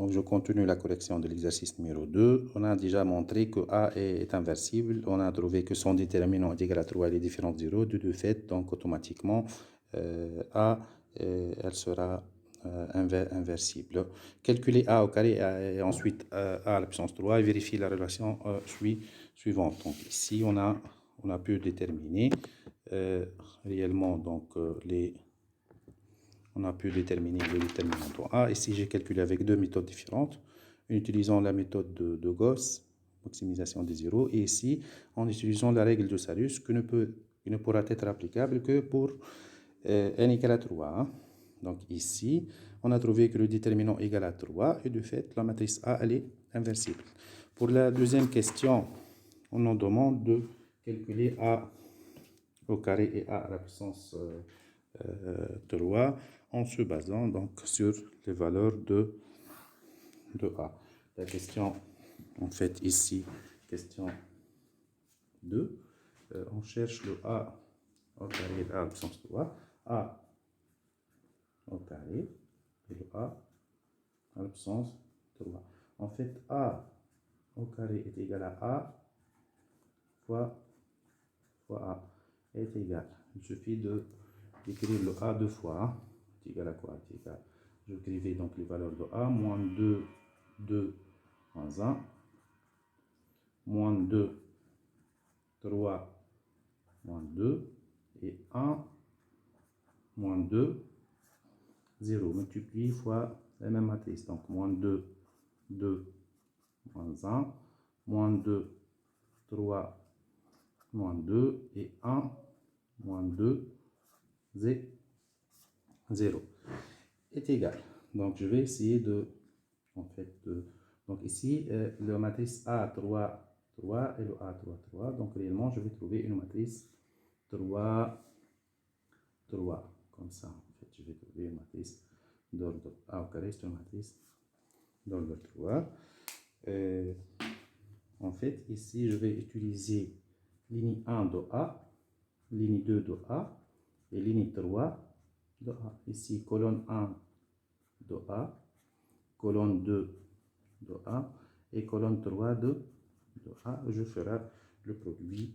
Donc, je continue la correction de l'exercice numéro 2. On a déjà montré que A est inversible. On a trouvé que son déterminant est égal à 3 et les différents zéros. De fait, donc automatiquement, A, elle sera inversible. Calculer A au carré et ensuite A à la puissance 3 et vérifier la relation suivante. Donc, ici, on a pu déterminer réellement donc, on a pu déterminer le déterminant A. Ici, j'ai calculé avec deux méthodes différentes, en utilisant la méthode de Gauss, maximisation des zéros, et ici, en utilisant la règle de Salus, qui ne pourra être applicable que pour n égale à 3. Donc ici, on a trouvé que le déterminant est égal à 3, et de fait, la matrice A, elle est inversible. Pour la deuxième question, on nous demande de calculer A au carré et A à la puissance 3 en se basant donc sur les valeurs de A. La question, en fait, ici, question 2, on cherche le A au carré et A à la puissance 3, A au carré et le A à la puissance 3. En fait, A au carré est égal à A fois A est égal. Il suffit d'écrire le A deux fois. C'est égal à quoi? C'est égal. J'écrivais donc les valeurs de A, moins 2, 2, moins 1, moins 2, 3, moins 2, et 1, moins 2, 0. Multiplie fois la même matrice. Donc, moins 2, 2, moins 1, moins 2, 3, moins 2, et 1, moins 2, 0 est égal. Donc, je vais essayer de, en fait, donc ici, la matrice A 3, 3 et le A 3, 3. Donc, réellement, je vais trouver une matrice 3, 3. Comme ça, en fait, je vais trouver une matrice d'ordre A au carré, c'est une matrice d'ordre 3. En fait, ici, je vais utiliser ligne 1 de A, ligne 2 de A et ligne 3 de A. Ici, colonne 1 de A, colonne 2 de A et colonne 3 de A. Je ferai le produit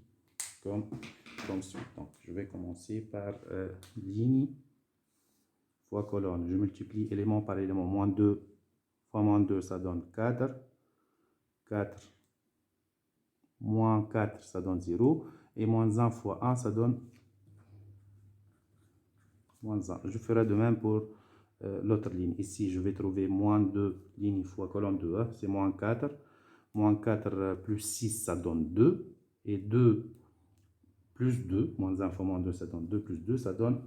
comme suit. Donc, je vais commencer par ligne fois colonne. Je multiplie élément par élément. Moins 2 fois moins 2, ça donne 4. 4 moins 4, ça donne 0. Et moins 1 fois 1, ça donne moins 1. Je ferai de même pour l'autre ligne. Ici, je vais trouver moins 2 ligne fois colonne 2, c'est moins 4. Moins 4 plus 6, ça donne 2. Et 2 plus 2, moins 1 fois moins 2, ça donne 2 plus 2, ça donne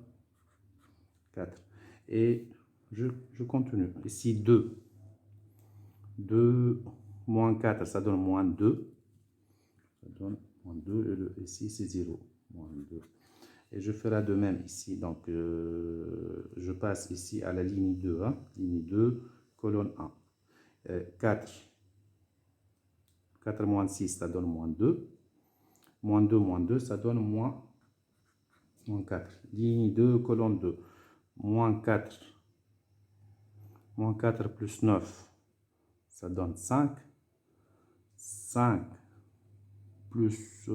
4. Et je continue. Ici, 2. 2 moins 4, ça donne moins 2. Ça donne moins 2. Et ici, c'est 0. Moins 2. Et je ferai de même ici. Donc, je passe ici à la ligne 2. Ligne 2, colonne 1. 4. 4 moins 6, ça donne moins 2. Moins 2, ça donne moins 4. Ligne 2, colonne 2. Moins 4. Moins 4 plus 9, ça donne 5. 5 plus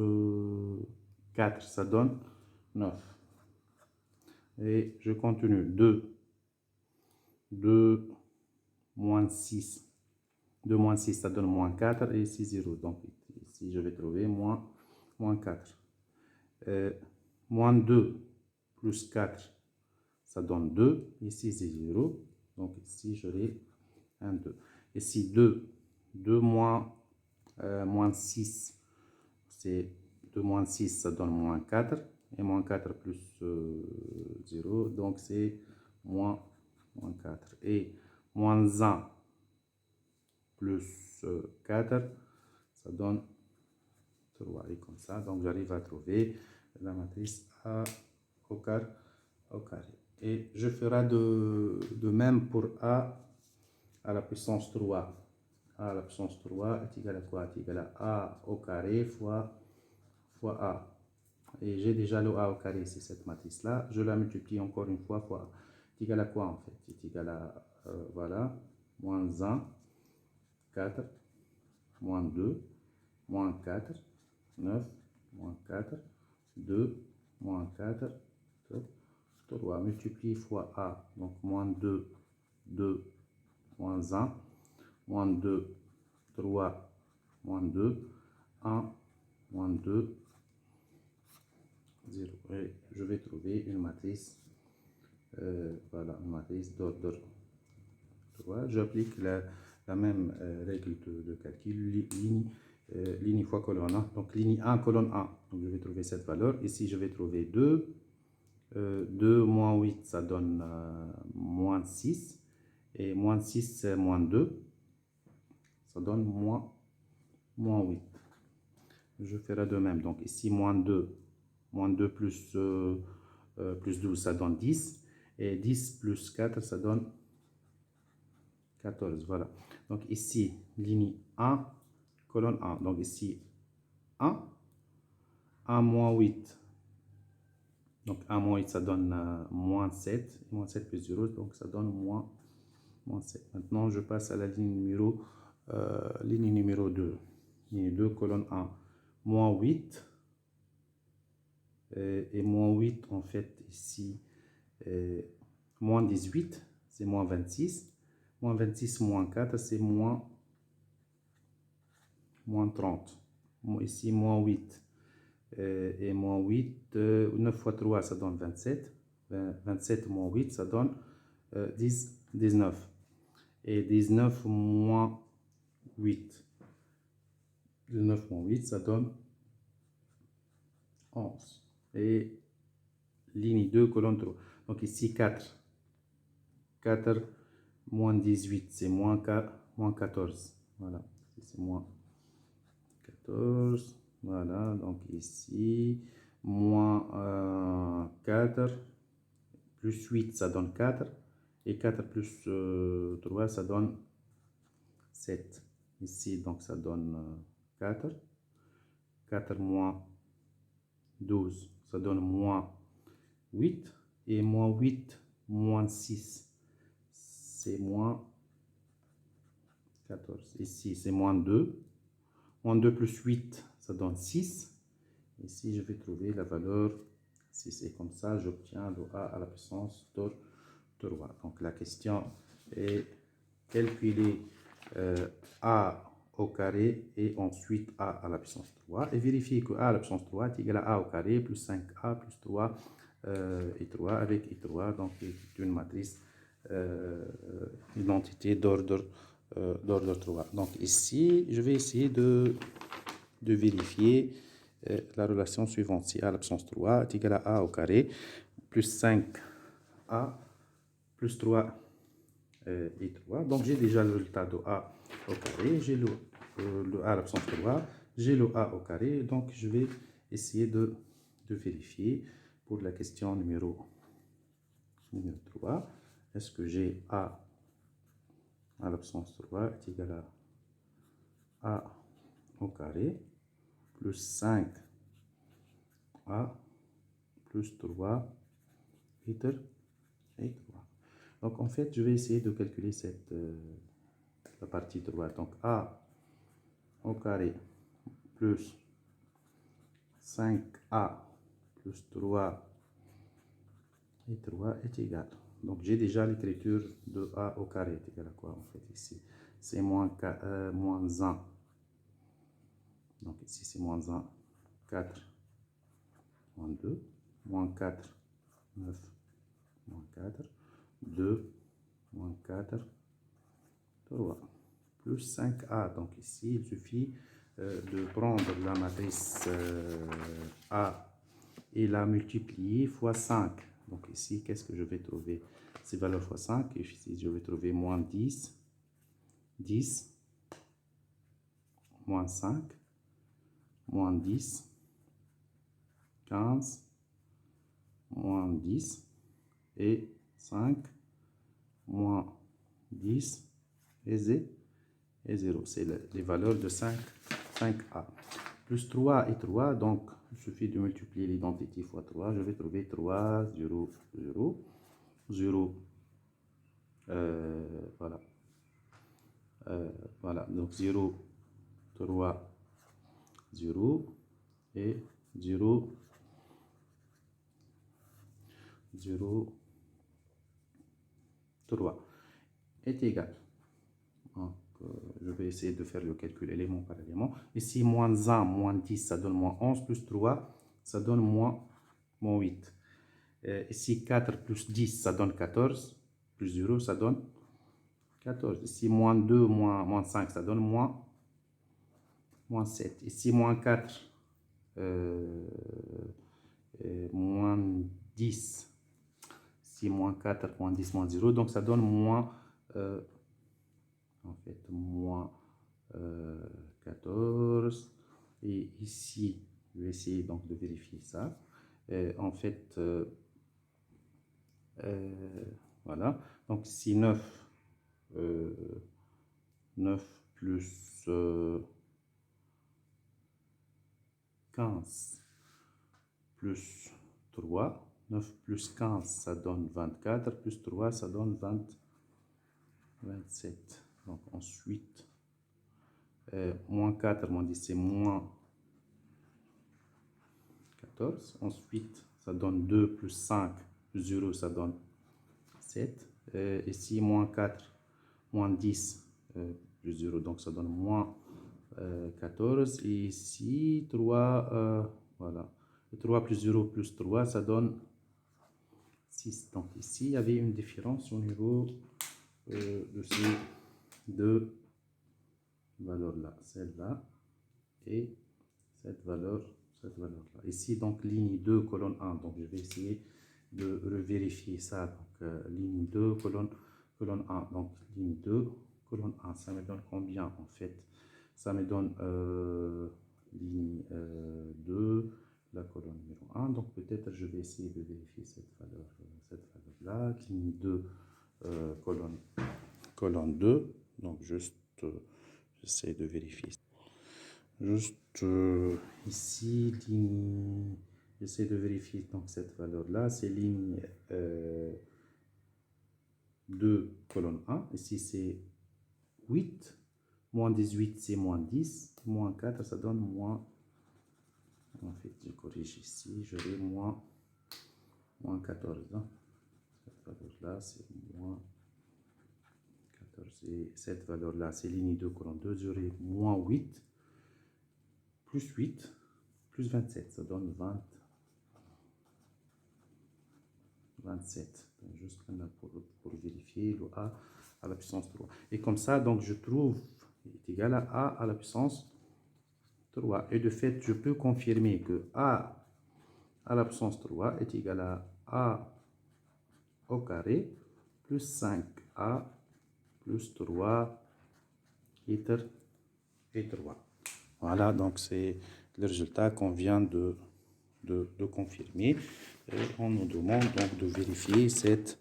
4, ça donne 9. Et je continue. 2. 2 moins 6. 2 moins 6, ça donne moins 4. Et ici, 0. Donc, ici, je vais trouver moins 4. Moins 2 plus 4, ça donne 2. Ici, c'est 0. Donc, ici, j'aurai un 2. Ici, 2. 2 moins 6, c'est 2 moins 6, ça donne moins 4. Et moins 4 plus 0, donc c'est moins 4. Et moins 1 plus 4, ça donne 3. Et comme ça, donc j'arrive à trouver la matrice A au carré. Et je ferai de même pour A à la puissance 3. A à la puissance 3 est égal à quoi? Est égal à A au carré fois A. Et j'ai déjà le A au carré, c'est cette matrice-là. Je la multiplie encore une fois, fois A. C'est égal à quoi en fait? C'est égal à, voilà, moins 1, 4, moins 2, moins 4, 9, moins 4, 2, moins 4, 3, multiplié fois A, donc moins 2, 2, moins 1, moins 2, 3, moins 2, 1, moins 2, 0. Et je vais trouver une matrice, voilà, une matrice d'ordre 3. J'applique la même règle de calcul, ligne fois colonne 1. Donc ligne 1, colonne 1. Donc je vais trouver cette valeur. Ici, je vais trouver 2. 2 moins 8, ça donne moins 6. Et moins 6, moins 2, ça donne moins 8. Je ferai de même. Donc ici, moins 2 plus 12, ça donne 10. Et 10 plus 4, ça donne 14. Voilà. Donc ici, ligne 1, colonne 1. Donc ici, 1 moins 8. Donc 1 moins 8, ça donne moins 7. Moins 7 plus 0, donc ça donne moins 7. Maintenant, je passe à la ligne numéro 2. Ligne 2, colonne 1. Moins 8. Et moins 8, en fait, ici, moins 18, c'est moins 26. Moins 26, moins 4, c'est moins 30. Ici, moins 8. Et moins 8, 9 fois 3, ça donne 27. 27 moins 8, ça donne 19. Et 19 moins 8. 19 moins 8, ça donne 11. Et ligne 2, colonne 3. Donc ici, 4. 4 moins 18, c'est moins 14. Voilà, c'est moins 14. Voilà, donc ici, moins 4 plus 8, ça donne 4. Et 4 plus 3, ça donne 7. Ici, donc ça donne 4. 4 moins 12, ça donne moins 8. Et moins 8 moins 6, c'est moins 14. Ici, c'est moins 2. Moins 2 plus 8, ça donne 6. Ici, je vais trouver la valeur 6. Et comme ça, j'obtiens le A à la puissance de 3. Donc, la question est calculer A au carré et ensuite A à la puissance 3. Et vérifier que A à la puissance 3 est égal à A au carré plus 5A plus 3 et 3 avec et 3. Donc, c'est une matrice, identité d'ordre 3. Donc ici, je vais essayer de vérifier la relation suivante. Si A à la puissance 3 est égal à A au carré plus 5A plus 3 et 3. Donc j'ai déjà le résultat de A au carré, j'ai le A à la puissance 3, j'ai le A au carré. Donc je vais essayer de vérifier pour la question numéro 3. Est-ce que j'ai A à la puissance 3 est égal à A au carré plus 5A plus 3 et 3. Donc en fait, je vais essayer de calculer la partie droite. Donc A au carré plus 5A plus 3 et 3 est égal. Donc j'ai déjà l'écriture de A au carré est égal à quoi en fait ici? C'est moins 1. Donc ici c'est moins 1, 4, moins 2, moins 4, 9, moins 4, 2, moins 4, 3, plus 5A. Donc ici, il suffit de prendre la matrice A et la multiplier fois 5. Donc ici, qu'est-ce que je vais trouver? Ces valeurs fois 5. Ici, je vais trouver moins 10, 10, moins 5, moins 10, 15, moins 10 et 5, moins 10 et 0. C'est les valeurs de 5A. Plus 3 et 3, donc il suffit de multiplier l'identité fois 3. Je vais trouver 3, 0, 0, 0. Voilà. Voilà, donc 0, 3, 0 et 0, 0, 3 est égal. Donc, je vais essayer de faire le calcul élément par élément. Ici, moins 1, moins 10, ça donne moins 11, plus 3, ça donne moins 8. Ici, 4 plus 10, ça donne 14, plus 0, ça donne 14. Ici, moins 2, moins 5, ça donne moins 7. Ici, moins 4, moins 10. Ici, moins 4, moins 10, moins 0. Donc, ça donne moins, en fait, moins 14. Et ici, je vais essayer donc de vérifier ça. En fait, voilà. Donc, ici, 9, 9 plus 15 plus 3. 9 plus 15, ça donne 24. Plus 3, ça donne 27. Donc, ensuite, moins 4, moins 10, c'est moins 14. Ensuite, ça donne 2 plus 5 plus 0, ça donne 7. Ici, moins 4, moins 10 plus 0, donc ça donne moins 14. Et ici, 3, voilà. 3 plus 0 plus 3, ça donne 6. Donc ici, il y avait une différence au niveau de ces deux valeurs-là. Celle-là et cette valeur-là. Ici, donc, ligne 2, colonne 1. Donc, je vais essayer de revérifier ça. Donc, ligne 2, colonne 1. Donc, ligne 2, colonne 1. Ça me donne combien, en fait? Ça me donne ligne 2, la colonne numéro 1. Donc, peut-être je vais essayer de vérifier cette valeur-là. Ligne 2, colonne 2. Donc, juste, j'essaie de vérifier. Juste ici, j'essaie de vérifier donc cette valeur-là. C'est ligne 2, colonne 1. Ici, c'est 8. Moins 18, c'est moins 10. Moins 4, ça donne moins... En fait, je corrige ici. Je vais moins 14. Hein. Cette valeur-là, c'est moins 14. Et cette valeur-là, c'est ligne 2, colonne 2. J'aurai moins 8. Plus 8, plus 27, ça donne 27. Donc, juste pour vérifier, le A à la puissance 3. Et comme ça, donc, je trouve est égal à A à la puissance 3. Et de fait, je peux confirmer que A à la puissance 3 est égal à A au carré plus 5A plus 3 litres et 3. Voilà, donc c'est le résultat qu'on vient de confirmer. Et on nous demande donc de vérifier cette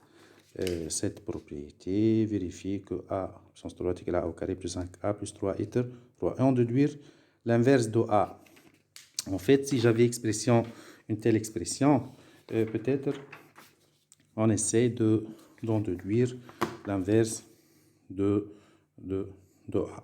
propriété, vérifier que A puissance 3 est égal à A au carré plus 5A plus 3 litres 3. Et on déduire l'inverse de A. En fait, si j'avais une telle expression, peut-être on essaie d'en déduire l'inverse de A.